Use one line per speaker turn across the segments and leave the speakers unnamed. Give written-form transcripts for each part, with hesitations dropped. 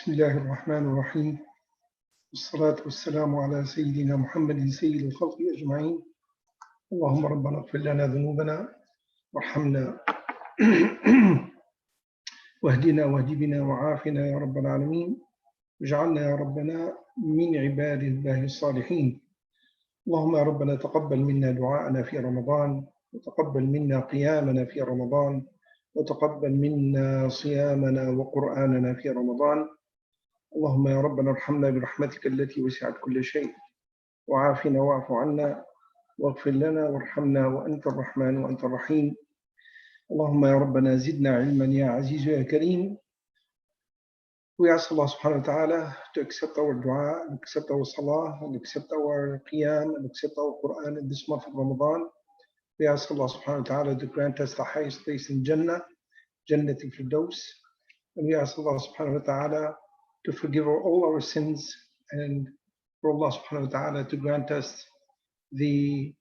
بسم الله الرحمن الرحيم والصلاة والسلام على سيدنا محمد سيد الخلق أجمعين. اللهم ربنا اغفر لنا ذنوبنا وارحمنا واهدنا واهد بنا وعافنا يا رب العالمين، واجعلنا يا ربنا من عباد الله الصالحين. اللهم يا ربنا تقبل منا دعاءنا في رمضان، وتقبل منا قيامنا في رمضان، وتقبل منا صيامنا وقرآننا في رمضان. اللهم يا ربنا ارحمنا برحمتك التي وسعت كل شيء، وعافنا واعف عنا واغفر لنا وارحمنا وأنت الرحمن وأنت الرحيم. اللهم يا ربنا زدنا علما يا عزيز يا كريم. We ask Allah subhanahu wa ta'ala to accept our dua, and accept our salah, and accept our qiyam, and accept our Quran in this month of Ramadan. We ask Allah subhanahu wa ta'ala to grant us the highest place in Jannah, Jannat al-Firdaus. And we ask Allah subhanahu wa ta'ala to forgive all our sins, and for Allah subhanahu wa ta'ala to grant us the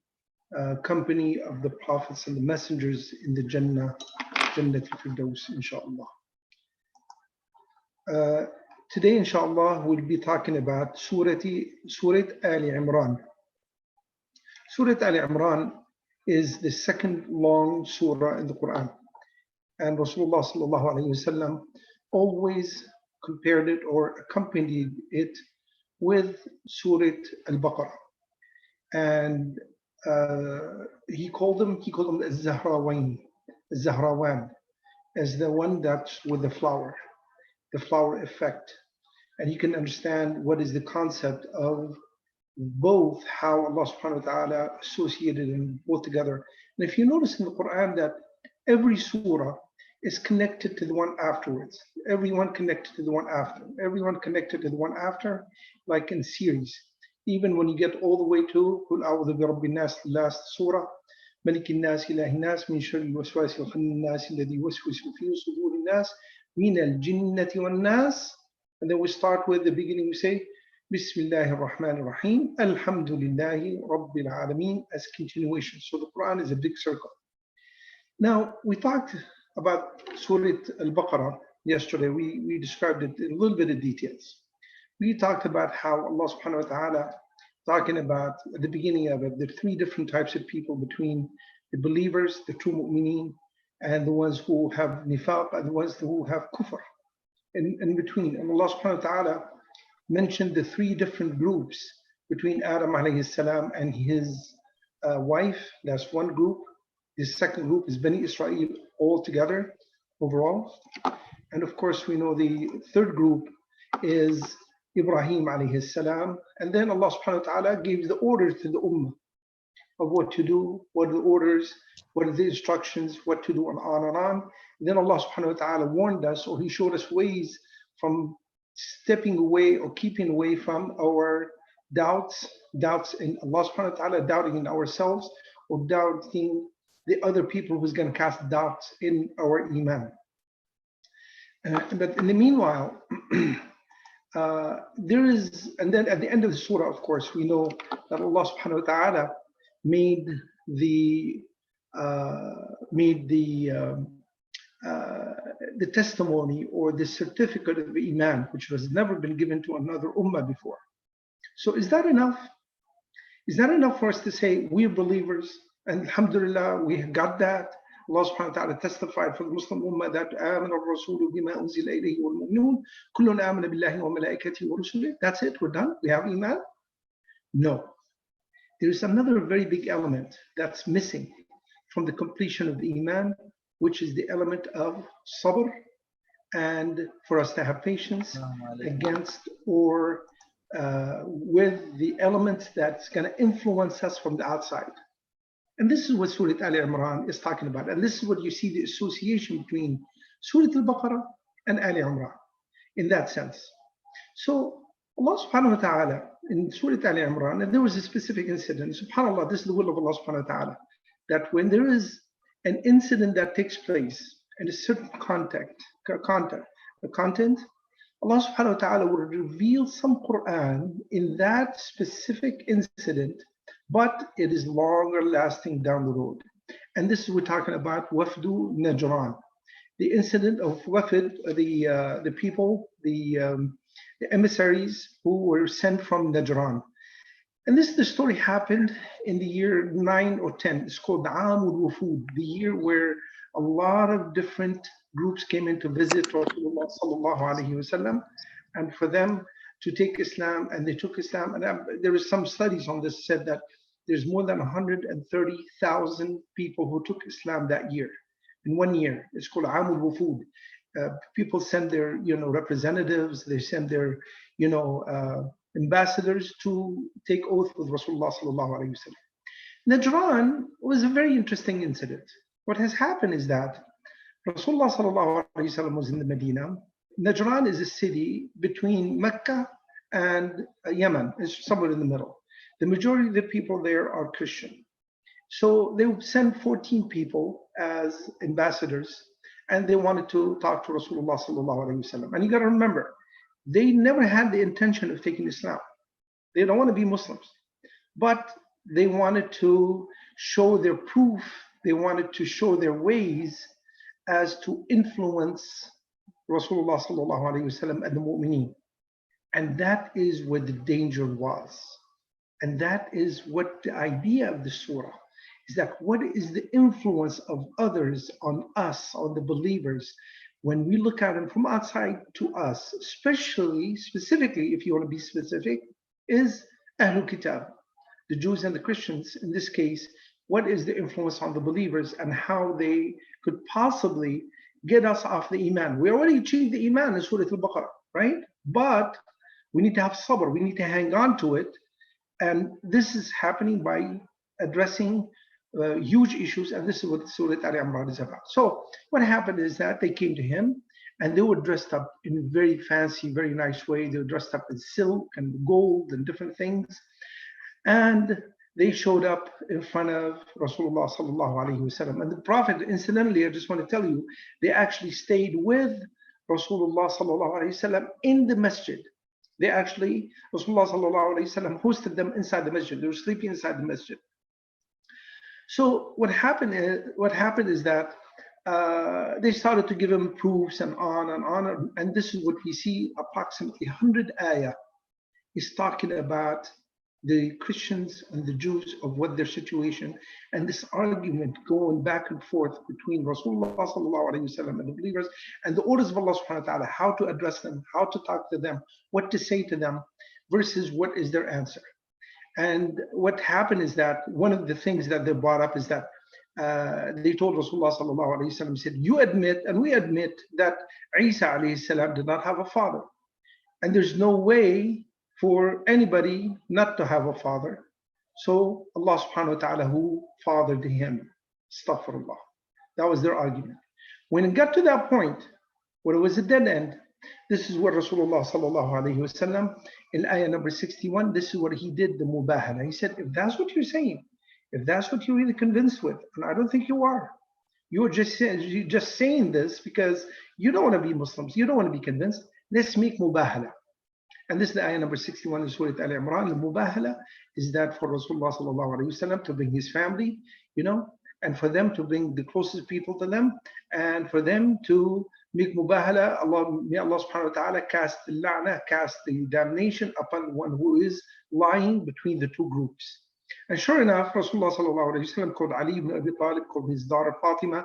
company of the prophets and the messengers in the Jannah, Jannat al-Firdaus, inshallah. Today, inshallah, we'll be talking about Surah Ali Imran. Surah Ali Imran is the second long surah in the Quran. And Rasulullah sallallahu alayhi wasallam always compared it or accompanied it with Surah Al-Baqarah. And he called them Al-Zahrawain, Al-Zahrawan, as the one that's with the flower effect. And you can understand what is the concept of both, how Allah subhanahu wa ta'ala associated them both together. And if you notice in the Quran that every surah is connected to the one afterwards, everyone connected to the one after, everyone connected to the one after, like in series. Even when you get all the way to Qul a'udhu bi rabbin nas, the last surah, Malikin nas ilahin nas min sharri waswasi al-khannas alladhi yuwaswisu fi sudurin nas min al-jinnati wan nas. And then we start with the beginning, we say Bismillahir Rahmanir Rahim, Alhamdulillahi Rabbil Alameen, as continuation. So the Quran is a big circle. Now, we talked about Surah Al-Baqarah yesterday. We described it in a little bit of details. We talked about how Allah subhanahu wa ta'ala, talking about at the beginning of it, the three different types of people between the believers, the true mu'mineen, and the ones who have nifaq, and the ones who have kufr in between. And Allah subhanahu wa ta'ala mentioned the three different groups between Adam alayhi salam and his wife. That's one group. The second group is Bani Israel all together overall. And of course, we know the third group is Ibrahim alayhi salam. And then Allah subhanahu wa ta'ala gave the orders to the ummah of what to do, what are the orders, what are the instructions, what to do, and on and on. And then Allah subhanahu wa ta'ala warned us, or He showed us ways from stepping away or keeping away from our doubts in Allah subhanahu wa ta'ala, doubting in ourselves, or doubting the other people who's going to cast doubts in our iman. But in the meanwhile, there is, and then at the end of the surah, of course, we know that Allah subhanahu wa ta'ala made the testimony or the certificate of iman, which has never been given to another ummah before. So is that enough? Is that enough for us to say we're believers? And alhamdulillah, we have got that. Allah subhanahu wa ta'ala testified for the Muslim ummah that آمن الرسول بما أنزل إليه والمؤمنون كلٌ آمن بالله وملائكته ورسله. That's it, we're done. We have iman? No. There is another very big element that's missing from the completion of the iman, which is the element of sabr, and for us to have patience against or with the elements that's going to influence us from the outside. And this is what Surah Ali Imran is talking about. And this is what you see the association between Surah Al-Baqarah and Ali Imran in that sense. So Allah subhanahu wa ta'ala in Surah Ali Imran, and there was a specific incident. SubhanAllah, this is the will of Allah subhanahu wa ta'ala, that when there is an incident that takes place in a certain content, Allah subhanahu wa ta'ala will reveal some Quran in that specific incident, but it is longer lasting down the road. And this is, we're talking about Wafdu Najran, the incident of Wafd, the people the emissaries who were sent from Najran. And the story happened in the year 9 or 10. It's called Amul Wufud, the year where a lot of different groups came in to visit Rasulullah sallallahu alaihi wasallam, and for them to take Islam, and they took Islam. And there is some studies on this said that there's more than 130,000 people who took Islam that year, in 1 year. It's called Amul Wufud. People send their, representatives. They send their, ambassadors to take oath with Rasulullah sallallahu alaihi wasallam. Najran was a very interesting incident. What has happened is that Rasulullah sallallahu alaihi wasallam was in the Medina. Najran is a city between Mecca and Yemen. It's somewhere in the middle. The majority of the people there are Christian. So they would send 14 people as ambassadors, and they wanted to talk to Rasulullah sallallahu alaihi wasallam. And you got to remember, they never had the intention of taking Islam. They don't want to be Muslims, but they wanted to show their proof. They wanted to show their ways as to influence Rasulullah sallallahu alaihi wasallam and the mu'mineen. And that is where the danger was. And that is what the idea of the surah is, that what is the influence of others on us, on the believers, when we look at them from outside to us, specifically, if you want to be specific, is Ahlul Kitab, the Jews and the Christians. In this case, what is the influence on the believers and how they could possibly get us off the Iman? We already achieved the Iman in Surah Al-Baqarah, right? But we need to have sabr, we need to hang on to it. And this is happening by addressing huge issues, and this is what Surah Al-Imran is about. So what happened is that they came to him, and they were dressed up in a very fancy, very nice way. They were dressed up in silk and gold and different things. And they showed up in front of Rasulullah sallallahu alaihi wasallam. And the Prophet, incidentally, I just want to tell you, they actually stayed with Rasulullah sallallahu alaihi wasallam in the masjid. Rasulullah sallallahu alaihi wasallam hosted them inside the masjid. They were sleeping inside the masjid. So what happened is that they started to give him proofs and on and on. And this is what we see, approximately 100 ayah is talking about the Christians and the Jews, of what their situation, and this argument going back and forth between Rasulullah sallallahu alaihi wasallam and the believers, and the orders of Allah subhanahu wa ta'ala, how to address them, how to talk to them, what to say to them, versus what is their answer. And what happened is that one of the things that they brought up is that they told Rasulullah sallallahu alaihi wasallam, said, you admit and we admit that Isa alayhi salam did not have a father, and there's no way for anybody not to have a father. So Allah subhanahu wa ta'ala, who fathered him? Astaghfirullah. That was their argument. When it got to that point, where it was a dead end, this is what Rasulullah sallallahu alayhi wasallam, in ayah number 61, this is what he did, the mubahala. He said, if that's what you're saying, if that's what you're really convinced with, and I don't think you are, you're just saying this because you don't want to be Muslims, you don't want to be convinced, let's make mubahala. And this is the ayah number 61 in Surah Al-Imran. The mubahala is that for Rasulullah sallallahu alayhi wasallam to bring his family, and for them to bring the closest people to them, and for them to make mubahala. May Allah subhanahu wa ta'ala cast the la'na, cast the damnation upon one who is lying between the two groups. And sure enough, Rasulullah sallallahu alayhi wasallam called Ali ibn Abi Talib, called his daughter Fatima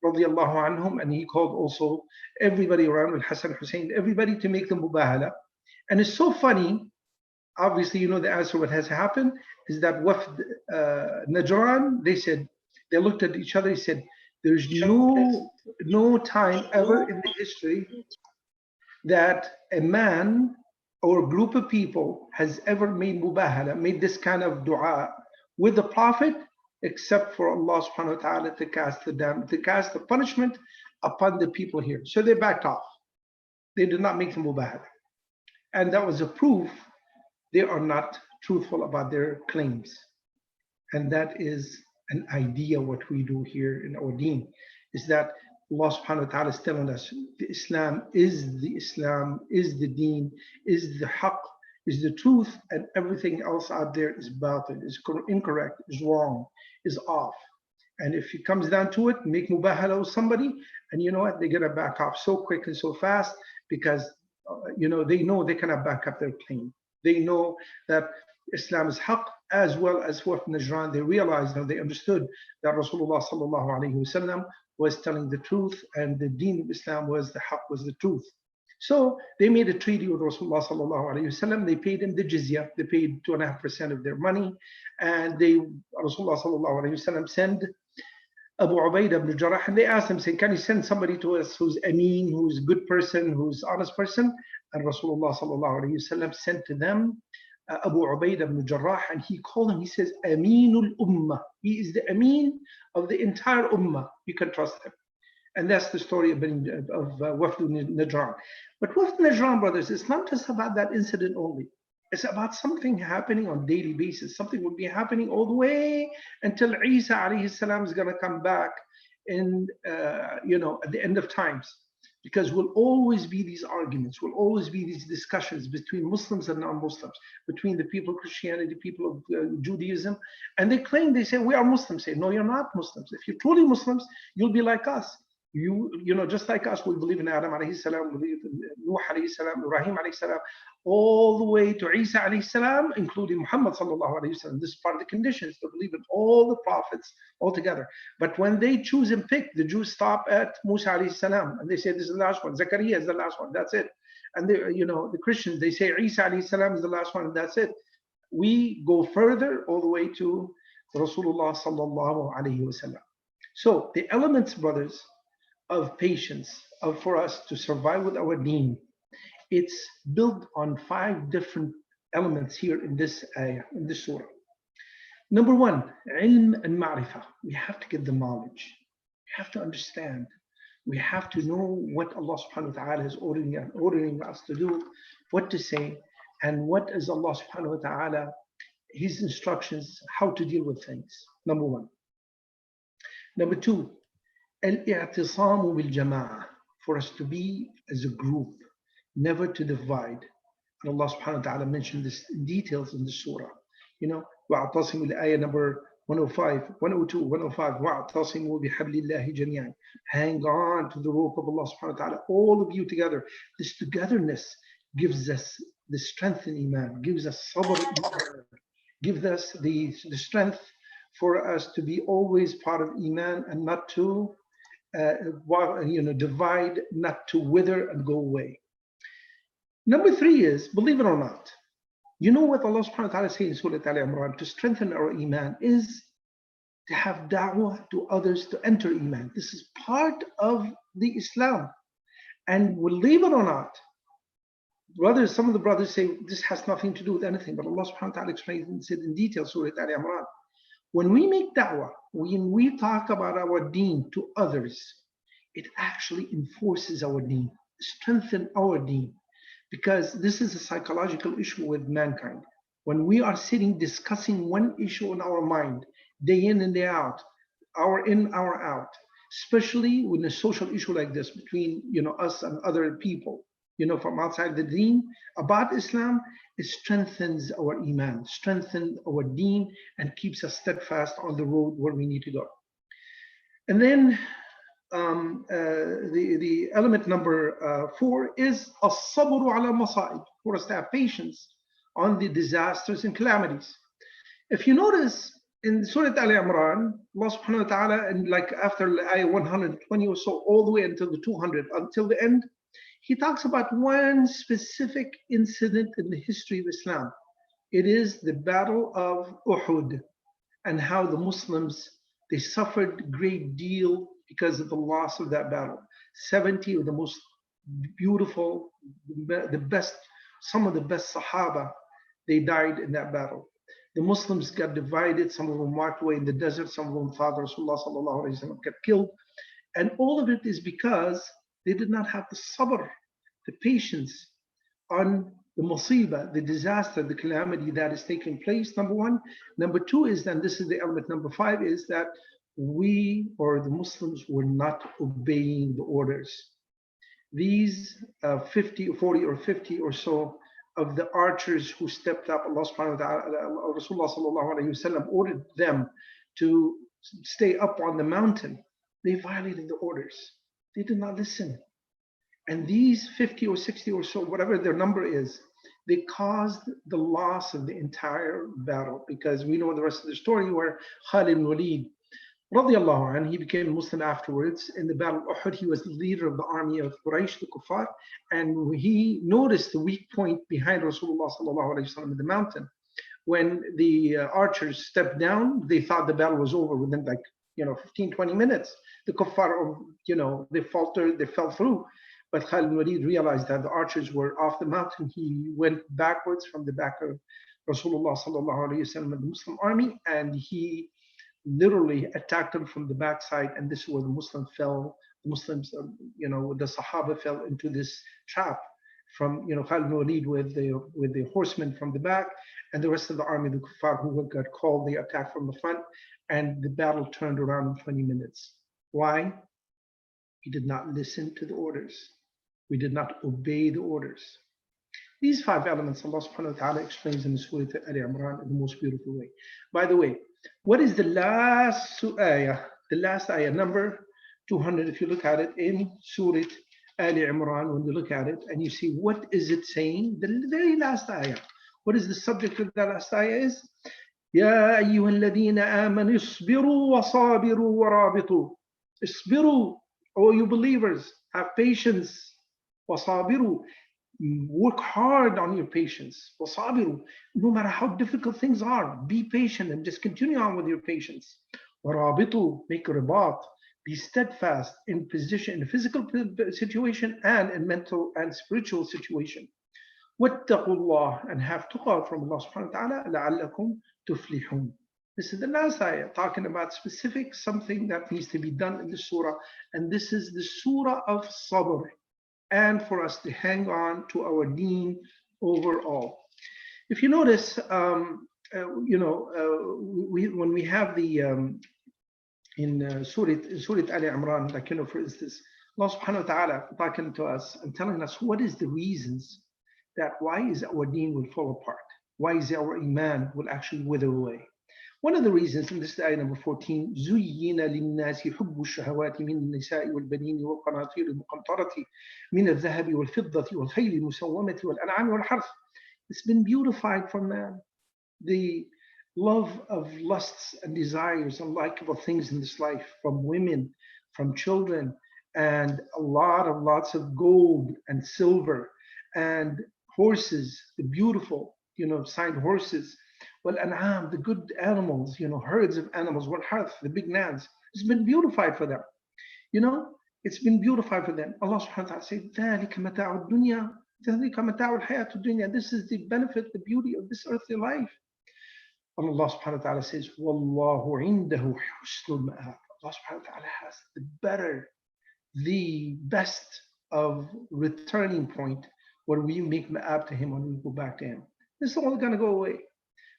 radiyallahu anhum, and he called also everybody around, Al-Hasan, Hussein, everybody, to make the mubahala. And it's so funny, obviously you know the answer. What has happened is that Wafd Najran, they looked at each other, he said, there's no time ever in the history that a man or a group of people has ever made mubahala, made this kind of dua with the Prophet, except for Allah subhanahu wa ta'ala to cast the punishment upon the people here. So they backed off. They did not make the mubahala. And that was a proof they are not truthful about their claims. And that is an idea what we do here in our deen, is that Allah subhanahu wa ta'ala is telling us the Islam, is the deen, is the haqq, is the truth, and everything else out there is batil, is incorrect, is wrong, is off. And if it comes down to it, make mubahala with somebody, and you know what, they're gonna back off so quick and so fast, because they know they cannot back up their claim. They know that Islam is haqq, as well as Wafd Najran. They realized and they understood that Rasulullah sallallahu alaihi wasallam was telling the truth, and the deen of Islam was the haqq, was the truth. So they made a treaty with Rasulullah sallallahu alaihi wasallam. They paid him the jizya. They paid 2.5% of their money, and Rasulullah sallallahu alaihi wasallam sent Abu Ubaidah ibn Jarrah, and they asked him, saying, "Can you send somebody to us who's Ameen, who's a good person, who's honest person?" And Rasulullah sallallahu alaihi wasallam sent to them Abu Ubaidah ibn Jarrah, and he called him. He says, "Ameenul Ummah." He is the Ameen of the entire Ummah. You can trust him. And that's the story of Wafd Najran. But Wafd Najran, brothers, it's not just about that incident only. It's about something happening on a daily basis. Something will be happening all the way until Isa alayhi salam is going to come back in, at the end of times. Because will always be these arguments, will always be these discussions between Muslims and non-Muslims, between the people of Christianity, people of Judaism. And they say, we are Muslims. Say, no, you're not Muslims. If you're truly Muslims, you'll be like us. Just like us, we believe in Adam alayhi salam, we believe in Nuh alayhi salam, Ibrahim alayhi salam, all the way to Isa alayhi salam, including Muhammad sallallahu alayhi wasallam. This is part of the conditions to believe in all the prophets altogether. But when they choose and pick, the Jews stop at Musa alayhi salam, and they say this is the last one. Zakaria is the last one. That's it. And the Christians, they say Isa alayhi salam is the last one, and that's it. We go further all the way to Rasulullah sallallahu alayhi wasallam. So the elements, brothers, of patience, for us to survive with our deen, it's built on 5 different elements here in this ayah, in this surah. Number 1, ilm and ma'rifah. We have to get the knowledge. We have to understand. We have to know what Allah subhanahu wa ta'ala is ordering us to do, what to say, and what is Allah subhanahu wa ta'ala, His instructions, how to deal with things. Number 1. Number 2, al-i'tisamu bil-jama'ah, for us to be as a group, never to divide. And Allah subhanahu wa ta'ala mentioned this in details in the surah. وَاعْتَصِمُوا الْآيَةِ number 105, 102, 105, وَاعْتَصِمُوا بِحَبْلِ اللَّهِ جَمِيعًا. Hang on to the rope of Allah subhanahu wa ta'ala, all of you together. This togetherness gives us the strength in Iman, gives us sabr in Iman, gives us the strength for us to be always part of Iman and not to divide, not to wither and go away. Number 3 is, believe it or not, you know what Allah subhanahu wa ta'ala says in Surah Al-Imran, to strengthen our Iman is to have da'wah to others to enter Iman. This is part of the Islam. And believe it or not, brothers, some of the brothers say this has nothing to do with anything, but Allah subhanahu wa ta'ala explains it in detail, Surah Al-Imran. When we make da'wah, when we talk about our deen to others, it actually enforces our deen, strengthens our deen. Because this is a psychological issue with mankind. When we are sitting discussing one issue in our mind, day in and day out, hour in, hour out, especially with a social issue like this between us and other people, from outside the deen, about Islam, it strengthens our iman, strengthens our deen, and keeps us steadfast on the road where we need to go. And then the element number 4 is as-sabru ala masa'ib, for us to have patience on the disasters and calamities. If you notice in Surah Al-Imran, Allah subhanahu wa ta'ala, and like after ayah 120 or so, all the way until the 200, until the end, He talks about one specific incident in the history of Islam. It is the Battle of Uhud, and how the Muslims, they suffered a great deal because of the loss of that battle. 70 of the most beautiful, the best, some of the best Sahaba, they died in that battle. The Muslims got divided. Some of them walked away in the desert. Some of them thought Rasulullah sallallahu alaihi wasallam got killed. And all of it is because they did not have the sabr, the patience on the musibah, the disaster, the calamity that is taking place, number 1. Number 2 is, and this is the element number 5, is that we, or the Muslims, were not obeying the orders. These 40 or 50 or so of the archers who stepped up, Allah subhanahu wa ta'ala, Rasulullah sallallahu alayhi wa sallam ordered them to stay up on the mountain. They violated the orders. They did not listen. And these 50 or 60 or so, whatever their number is, they caused the loss of the entire battle, because we know the rest of the story where Khalid bin Walid, radiallahu anh, he became a Muslim afterwards. In the Battle of Uhud, he was the leader of the army of Quraysh, the Kuffar, and he noticed the weak point behind Rasulullah sallallahu alaihi wasallam in the mountain. When the archers stepped down, they thought the battle was over within 15, 20 minutes. The Kuffar, they faltered, they fell through. But Khalid bin Walid realized that the archers were off the mountain. He went backwards from the back of Rasulullah sallallahu alaihi wasallam, the Muslim army, and he literally attacked them from the backside. And this is where the Muslims fell. The Muslims, the Sahaba fell into this trap from Khalid bin Walid with the horsemen from the back, and the rest of the army, the Kuffar, who got called, they attacked from the front, and the battle turned around in 20 minutes. Why? We did not listen to the orders. We did not obey the orders. These 5 elements Allah subhanahu wa ta'ala explains in Surah Ali Imran in the most beautiful way. By the way, what is the last ayah? The last ayah, number 200, if you look at it in Surah Ali Imran, when you look at it and you see what is it saying, the very last ayah. What is the subject of that last ayah is? يا أيها الذين آمنوا اصبروا وصابروا ورابطوا. اصبروا, all you believers, have patience. وصابروا, work hard on your patience. وصابروا, no matter how difficult things are, be patient and just continue on with your patience. ورابطوا, make a ribat, be steadfast in position, in a physical situation and in mental and spiritual situation. واتقوا الله, and have tuqah from Allah subhanahu wa ta'ala, لعلكم تفلحون. This is the last ayah talking about specific something that needs to be done in the surah, and this is the surah of sabr, and for us to hang on to our deen overall. If you notice, when we have the in Surah Ali Imran, for instance, Allah subhanahu wa ta'ala talking to us and telling us what is the reasons that why is our deen will fall apart, why is our iman will actually wither away. One of the reasons, and this is ayah number 14, زُيِّنَ لِلنَّاسِ حُبُّ الشَّهَوَاتِ مِنَ النِّسَاءِ وَالْبَنِينِ وَالْقَنَاطِيرِ الْمُقَنطَرَةِ مِنَ الذَّهَبِ وَالْفِضَّةِ وَالْخَيْلِ الْمُسَوَّمَةِ وَالْأَنْعَامِ وَالْحَرْثِ. It's been beautified for man. The love of lusts and desires, unlikable things in this life, from women, from children, and lots of gold and silver and horses, the beautiful, signed horses. Well-an'am, the good animals, herds of animals. Wal-harth, the big lands. It's been beautified for them. It's been beautified for them. Allah subhanahu wa ta'ala said, ذَلِكَ مَتَاعُ الدُّنْيَا ذَلِكَ مَتَاعُ الْحَيَاةُ الدُّنْيَا. This is the benefit, the beauty of this earthly life. And Allah subhanahu wa ta'ala says, وَاللَّهُ عِنْدَهُ حُسْنُ الْمَآبِ. Allah subhanahu wa ta'ala has the best of returning point when we make ma'ab to Him, when we go back to Him. This is all going to go away.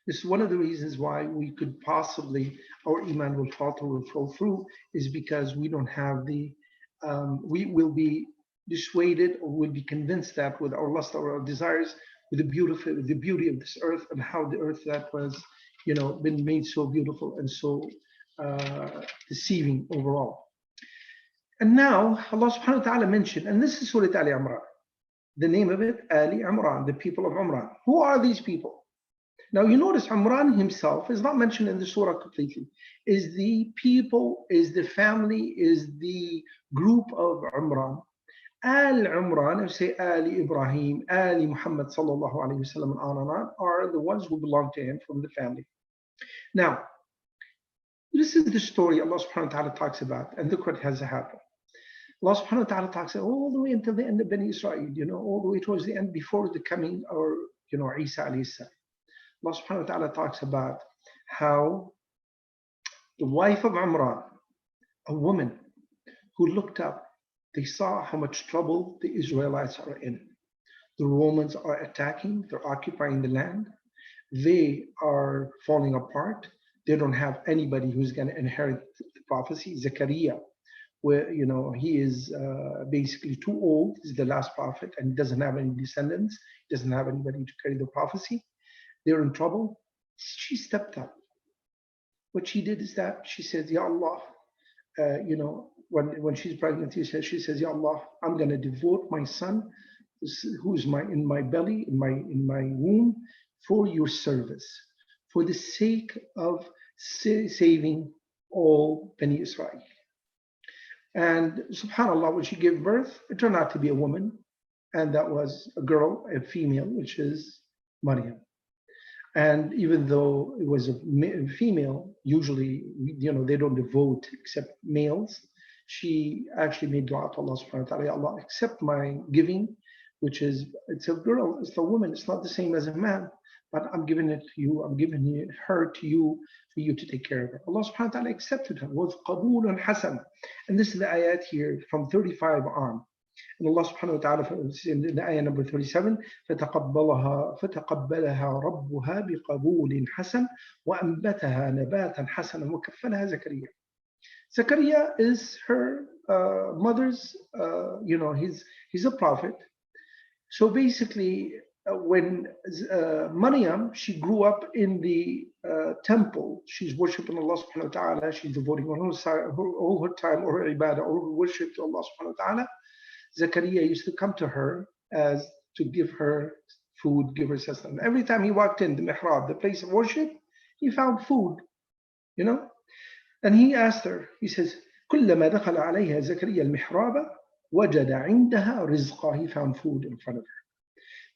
This is one of the reasons why we could possibly, our iman will falter, will fall through, is because we don't have we will be dissuaded or will be convinced that with our lust or our desires, with the beauty of this earth and how the earth that was, been made so beautiful and so deceiving overall. And now Allah subhanahu wa ta'ala mentioned, and this is Surah Ali Imran, the name of it, Ali Imran, the people of Imran. Who are these people? Now you notice Imran himself is not mentioned in the surah completely. Is the people, is the family, is the group of Imran. Al Imran, say Ali Ibrahim, Ali Muhammad sallallahu alayhi wa sallam, and on, are the ones who belong to him from the family. Now, this is the story Allah subhanahu wa ta'ala talks about, and look what has happened. Allah subhanahu wa ta'ala talks all the way until the end of Bani Israel, all the way towards the end before the coming, or Isa alayhi salam. Allah subhanahu wa ta'ala talks about how the wife of Imran, a woman who looked up, they saw how much trouble the Israelites are in. The Romans are attacking, they're occupying the land, they are falling apart, they don't have anybody who's going to inherit the prophecy. Zechariah, where he is basically too old, he's the last prophet, and he doesn't have any descendants, he doesn't have anybody to carry the prophecy. They're in trouble. She stepped up. What she did is that she said, Ya Allah, when she's pregnant, she says, Ya Allah, I'm going to devote my son, who's in my belly, in my womb, for your service, for the sake of saving all Bani Israel. And subhanAllah, when she gave birth, it turned out to be a woman, and that was a girl, a female, which is Maryam. And even though it was a female, usually, they don't devote except males. She actually made dua to Allah subhanahu wa ta'ala, Ya Allah, accept my giving, which is, it's a girl, it's a woman, it's not the same as a man, but I'm giving it to you, I'm giving her to you for you to take care of her. Allah subhanahu wa ta'ala accepted her, was qabulun hasan. And this is the ayat here from 35 on. And Allah subhanahu wa ta'ala in the ayah number 37, فَتَقَبَّلَهَا رَبُّهَا بِقَبُولٍ حَسَنٍ وَأَنبَتَهَا نَبَاتًا حَسَنًا وَكَفَّلَهَا زَكَرِيَّا. Zakaria is her mother's, he's a prophet. So basically, when Maryam, she grew up in the temple, she's worshiping Allah subhanahu wa ta'ala, she's devoting all her time, or her ibadah, or her worship to Allah subhanahu wa ta'ala. Zakaria used to come to her as to give her food, give her sustenance. Every time he walked in the mihrab, the place of worship, he found food, And he asked her, he says, كلما دخل عليها زكريا المحراب وجد عندها رزقا. He found food in front of her.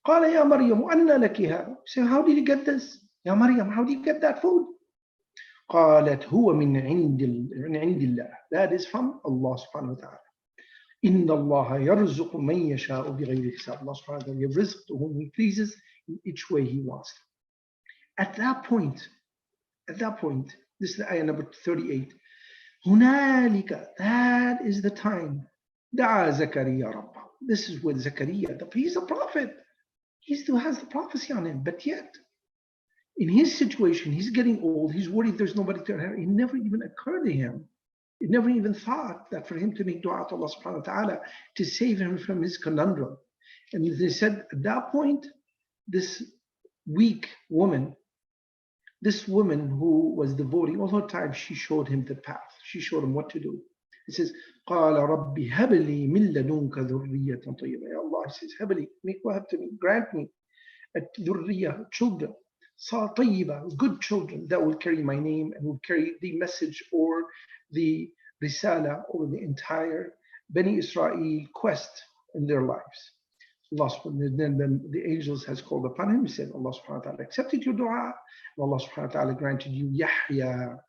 قال يا مريم أنى لك هذا. He said, how did you get this? يا مريم, how did you get that food? قالت هو من عند الله. That is from Allah subhanahu wa ta'ala. إن الله يرزق من يشاء بغير حساب. Allah subhanahu wa ta'ala gives rizq to whom He pleases in each way He wants. At that point, this is the ayah number 38. هنالك, that is the time. دعا زكريا ربه. This is with Zakaria. He's a prophet. He still has the prophecy on him, but yet, in his situation, he's getting old. He's worried there's nobody to help. It never even occurred to him. It never even thought that for him to make dua to Allah subhanahu wa ta'ala to save him from his conundrum. And they said at that point, this weak woman, who was devoting all her time, she showed him the path. She showed him what to do. He says, قال ربي هب لي من لدنك ذرية طيبة. Ya Allah, he says, هب لي, make wahab to me, grant me a ذرية, children, طيبة, good children that will carry my name and will carry the message or the risala or the entire Bani Israel quest in their lives. Allah subhanahu, then the angels has called upon him. He said, Allah subhanahu wa ta'ala accepted your dua, and Allah subhanahu wa ta'ala granted you Yahya.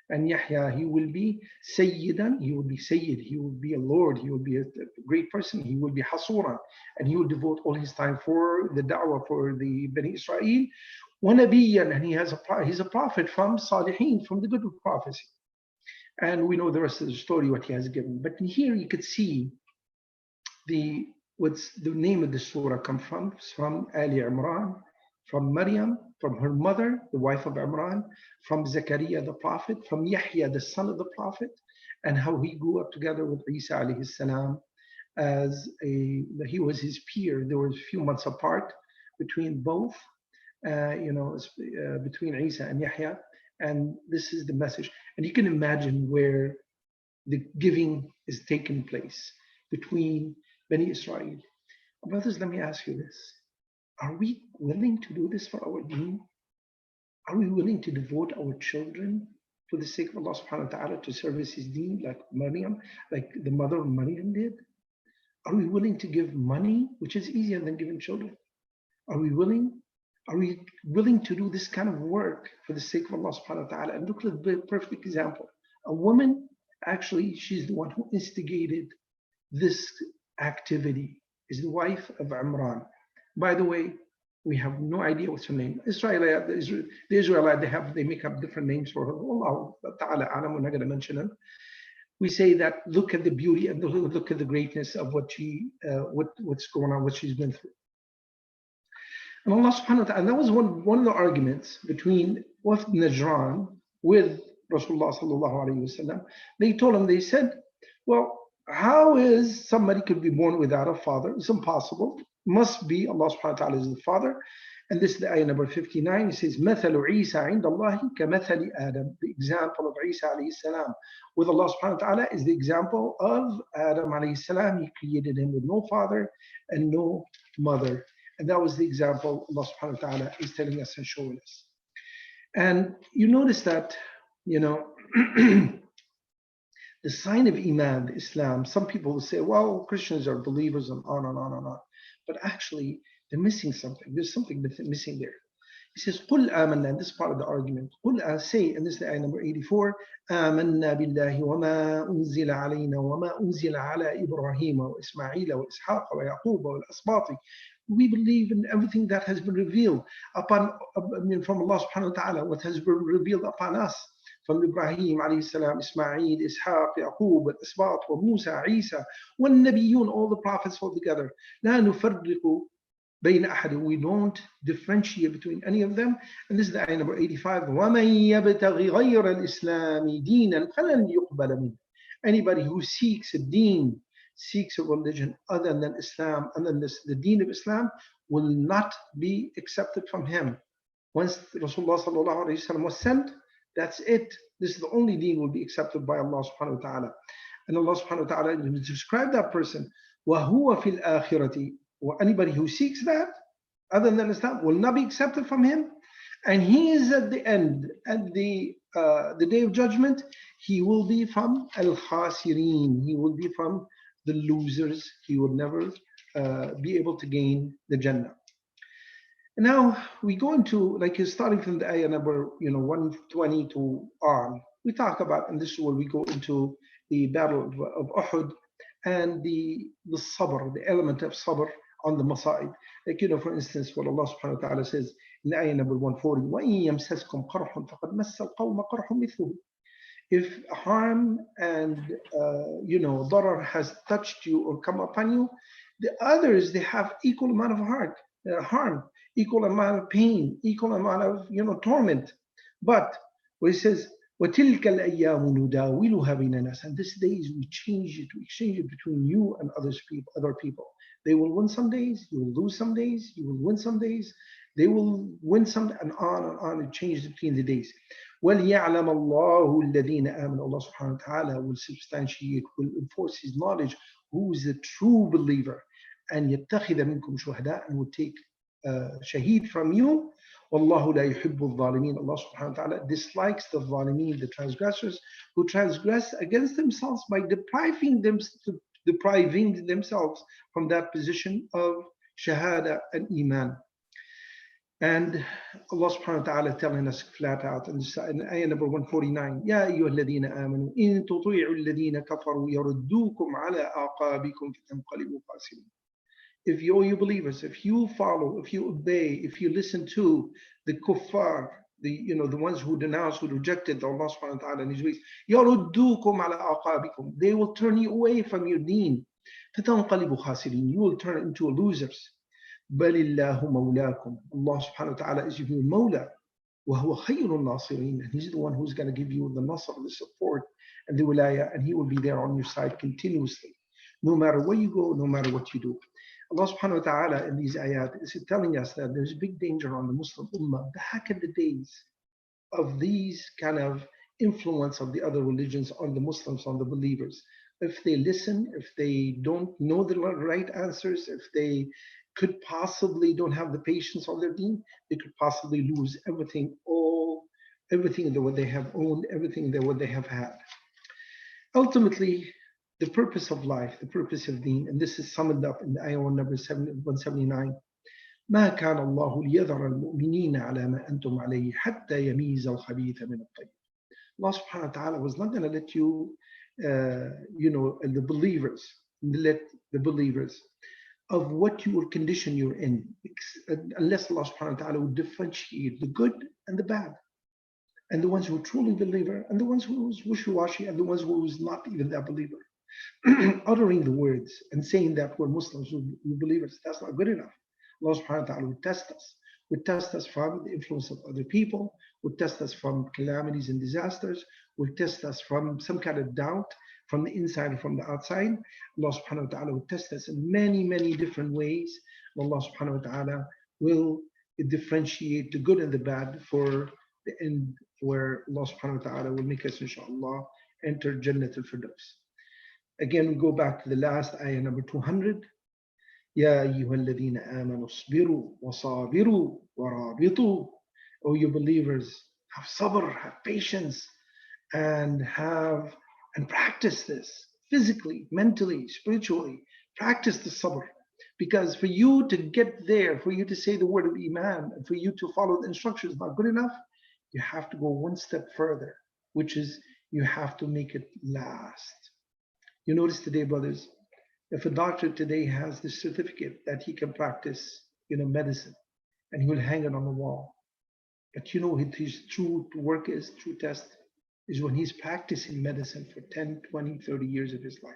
And Yahya, he will be Sayyidan, he will be Sayyid, he will be a Lord, he will be a great person, he will be Hasuran, and he will devote all his time for the da'wah for the Bani Israel. وَنَبِيًّا, and he's a prophet from Salihin, from the good prophecy. And we know the rest of the story, what he has given. But here you could see what's the name of the surah come from Ali Imran, from Maryam, from her mother, the wife of Imran, from Zakaria the prophet, from Yahya the son of the prophet, and how he grew up together with Isa alayhi salam he was his peer. There were a few months apart between both, between Isa and Yahya, and this is the message. And you can imagine where the giving is taking place between Bani Israel. Brothers, let me ask you this. Are we willing to do this for our deen? Are we willing to devote our children for the sake of Allah subhanahu wa ta'ala to service His deen like Maryam, like the mother of Maryam did? Are we willing to give money, which is easier than giving children? Are we willing to do this kind of work for the sake of Allah subhanahu wa ta'ala? And look at the perfect example. A woman, actually, she's the one who instigated this activity, is the wife of Imran. By the way, we have no idea what's her name. The Israelite, they make up different names for her. Allah Ta'ala alam, we're not going to mention them. We say that look at the beauty and look at the greatness of what's going on, what she's been through. And Allah subhanahu wa ta'ala, and that was one of the arguments between Wafd Najran with Rasulullah sallallahu alayhi wa sallam. They said, well, how is somebody could be born without a father? It's impossible. Must be Allah subhanahu wa ta'ala is the father. And this is the ayah number 59. It says, مَثَلُ عِيسَى عِنْدَ اللَّهِ كَمَثَلِ آدَمَ. The example of Isa alayhi salam with Allah subhanahu wa ta'ala is the example of Adam alayhi salam. He created him with no father and no mother. And that was the example Allah subhanahu wa ta'ala is telling us and showing us. And you notice that, you know, the sign of Iman, Islam, some people will say, well, Christians are believers and on and on and on. But actually, they're missing something. There's something missing there. He says, قُلْ آمَنَّا, and this is part of the argument. قُلْ say, and this is the ayah number 84, آمَنَّا بِاللَّهِ وَمَا أُنزِلَ عَلَيْنَا وَمَا أُنزِلَ عَلَى إِبْرَاهِيمَ وَإِسْمَاعِيلَ وَإِسْحَاقَ وَيَعْقُوبَ وَالْأَسْبَاطِ. We believe in everything that has been revealed upon, from Allah subhanahu wa ta'ala, what has been revealed upon us. From Ibrahim alayhi salam, Ismail, Ishaq, Yaqub, Al-Asbat, wa Musa, Isa, wa Nabiyyun, all the prophets all together. لا نفرق بين أحد. We don't differentiate between any of them. And this is the ayah number 85. وَمَنْ يَبْتَغِ غَيْرَ الْإِسْلَامِ دِينًا فَلَنْ يُقْبَلَ مِنْهُ. Anybody who seeks a deen, seeks a religion other than Islam, and then the deen of Islam will not be accepted from him. Once Rasulullah sallallahu alayhi wa sallam was sent, that's it. This is the only deen will be accepted by Allah subhanahu wa ta'ala. And Allah subhanahu wa ta'ala described that person. وَهُوَ فِي الْآخِرَةِ. Or anybody who seeks that other than Islam will not be accepted from him. And he is at the end, at the day of judgment, he will be from al-khasirin. He will be from the losers. He will never be able to gain the Jannah. And now we go into, like, starting from the ayah number 120 to on. We talk about, and this is where we go into the battle of Uhud and the sabr, the element of sabr on the masa'ib. Like, for instance, what Allah subhanahu wa ta'ala says in the ayah number 140, وَإِن يَمْسَسْكُمْ قَرْحٌ فَقَدْ مَسَّ الْقَوْمَ قَرْحٌ مِثْلُهُ. If harm and darar has touched you or come upon you, the others, they have equal amount of harm, equal amount of pain, equal amount of torment. But where it says, وَتِلْكَ الْأَيَّامُ نُدَاوِلُهَا بَيْنَ النَّاسِ, and these days we exchange it between you and other people. They will win some days, you will lose some days, you will win some days, they will win some, and on, it changes between the days. وَلْيَعْلَمَ اللَّهُ الَّذِينَ آمَنُوا. Allah subhanahu wa ta'ala will substantiate, will enforce his knowledge, who is a true believer, and يَتَّخِذَ مِنْكُمْ شُهَدَاءَ, and will take shaheed from you. وَاللَّهُ لَا يُحِبُّ الظَّالِمِينَ. Allah subhanahu wa ta'ala dislikes the zalimeen, the transgressors, who transgress against themselves by depriving themselves from that position of shahada and iman. And Allah subhanahu wa ta'ala telling us flat out in ayah number 149, يَا أَيُّهَا الَّذِينَ آمَنُوا إِن تُطِيعُوا الَّذِينَ كَفَرُوا يَرُدُّوكُمْ عَلَىٰ أَعْقَابِكُمْ فَتَنْقَلِبُوا خَاسِرِينَ. If you believers, if you follow, if you obey, if you listen to the kuffar, the ones who denounced, who rejected Allah subhanahu wa ta'ala and his ways, يَرُدُّوكُمْ عَلَىٰ أَعْقَابِكُم, they will turn you away from your deen. فَتَنْقَلِبُوا خَاسِرِينَ, you will turn into losers. بَلِ اللَّهُ مَوْلَاكُمْ, Allah subhanahu wa ta'ala is your mawla. وَهُوَ خَيْرُ النَّاصِرِينَ, and he's the one who's going to give you the nasr, the support, and the wilaya, and he will be there on your side continuously, no matter where you go, no matter what you do. Allah subhanahu wa ta'ala in these ayat is telling us that there's a big danger on the Muslim ummah back in the days of these kind of influence of the other religions on the Muslims, on the believers. If they listen, if they don't know the right answers, if they could possibly don't have the patience of their deen, they could possibly lose everything that what they have owned, everything that what they have had. Ultimately, the purpose of life, the purpose of deen, and this is summed up in the ayah number 179. ما كان الله ليذر المؤمنين على ما أنتم عليه حتى يميز الخبيث من الطيب. Allah subhanahu wa ta'ala was not going to let you, the believers of what your condition you're in, unless Allah subhanahu wa ta'ala would differentiate the good and the bad, and the ones who are truly believer, and the ones who is wishy-washy, and the ones who is not even that believer. Uttering the words and saying that we're Muslims, we're believers, that's not good enough. Allah subhanahu wa ta'ala would test us from the influence of other people, would test us from calamities and disasters, would test us from some kind of doubt from the inside or from the outside. Allah subhanahu wa ta'ala would test us in many, many different ways. Allah subhanahu wa ta'ala will differentiate the good and the bad for the end where Allah subhanahu wa ta'ala will make us, inshallah, enter Jannat al-Firdaus. Again, we go back to the last ayah number 200. Ya ayyuhalladhina amanu asbiru wa sabiru wa rabitu. O you believers, have sabr, have patience, and practice this physically, mentally, spiritually. Practice the sabr. Because for you to get there, for you to say the word of Iman, and for you to follow the instructions is not good enough, you have to go one step further, which is you have to make it last. You notice today, brothers, if a doctor today has the certificate that he can practice, medicine, and he will hang it on the wall, but his true work is, true test, is when he's practicing medicine for 10, 20, 30 years of his life.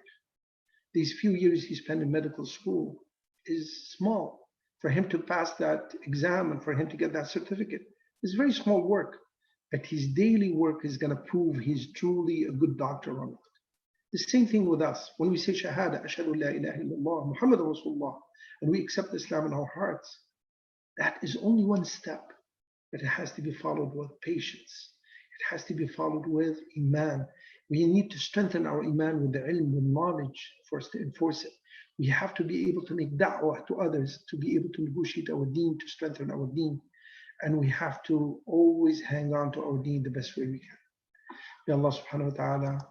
These few years he spent in medical school is small. For him to pass that exam and for him to get that certificate is very small work. But his daily work is going to prove he's truly a good doctor or not. The same thing with us. When we say Shahada, Ashhadu la ilaha illallah, Muhammad Rasulullah, and we accept Islam in our hearts, that is only one step. But it has to be followed with patience. It has to be followed with Iman. We need to strengthen our Iman with the ilm, with knowledge for us to enforce it. We have to be able to make da'wah to others, to be able to negotiate our deen, to strengthen our deen. And we have to always hang on to our deen the best way we can. May Allah subhanahu wa ta'ala